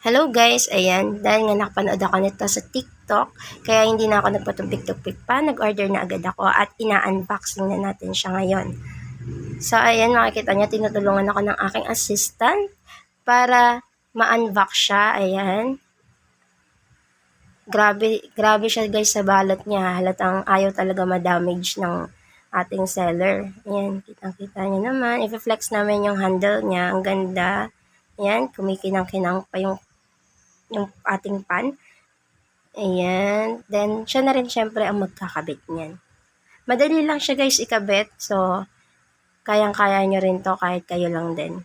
Hello guys, ayan, dahil nga nakapanood ako nito sa TikTok, kaya hindi na ako nagpatumpik-tumpik pa, nag-order na agad ako at ina-unboxing na natin siya ngayon. So ayan, makikita niyo, tinutulungan ako ng aking assistant para ma-unbox siya, ayan. Grabe siya guys sa balot niya, halatang ayaw talaga ma-damage ng ating seller. Ayan, kitang-kita niyo naman, i-flex namin yung handle niya, ang ganda. Ayan, kumikinang-kinang pa yung ating pan. Ayan. Then, siya na rin syempre ang magkakabit niyan. Madali lang siya guys ikabit. So, kayang-kaya nyo rin to kahit kayo lang din.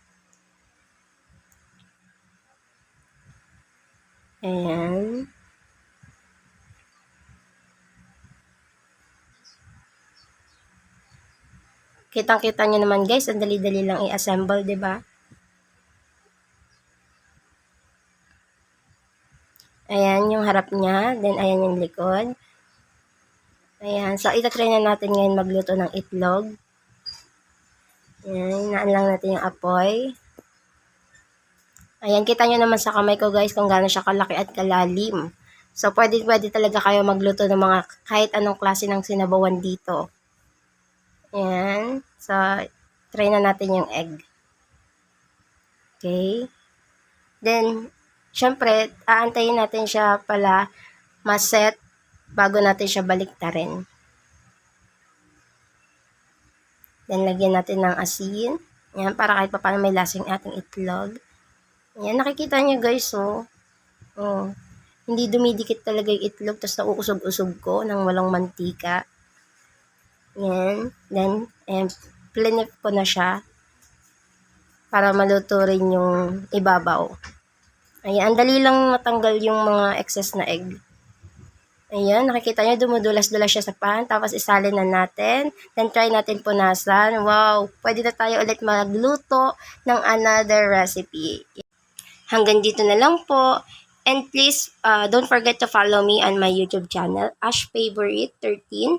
Ayan. Kitang-kita nyo naman guys, ang dali-dali lang i-assemble, di ba? Ayan yung harap niya, then ayan yung likod. Ayan, so itatry na natin ngayon magluto ng itlog. Ayan, naan lang natin yung apoy. Ayan, kita nyo naman sa kamay ko guys kung gaano siya kalaki at kalalim. So, pwede talaga kayo magluto ng mga kahit anong klase ng sinabawan dito. Ayan. So, try na natin yung egg. Okay. Then, syempre, aantayin natin siya pala maset bago natin siya baliktarin. Then, lagyan natin ng asin. Ayan, para kahit pa paano may lasing ating itlog. Ayan, nakikita nyo guys, oh. Oh. Hindi dumidikit talaga yung itlog, tapos nauusog-usog ko ng walang mantika. Ayan. Then, plinip ko na siya para maluto rin yung ibabaw. Ayan, ang dali lang matanggal yung mga excess na egg. Ayan, nakikita nyo, dumudulas-dulas siya sa pan. Tapos isalin na natin. Then try natin punasan. Wow, pwede na tayo ulit magluto ng another recipe. Hanggang dito na lang po. And please, don't forget to follow me on my YouTube channel, Ash Favorite 13.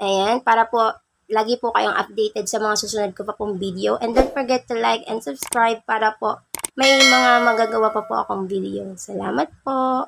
Ayan, para po lagi po kayong updated sa mga susunod ko pa pong video. And don't forget to like and subscribe para po may mga magagawa pa po akong video. Salamat po!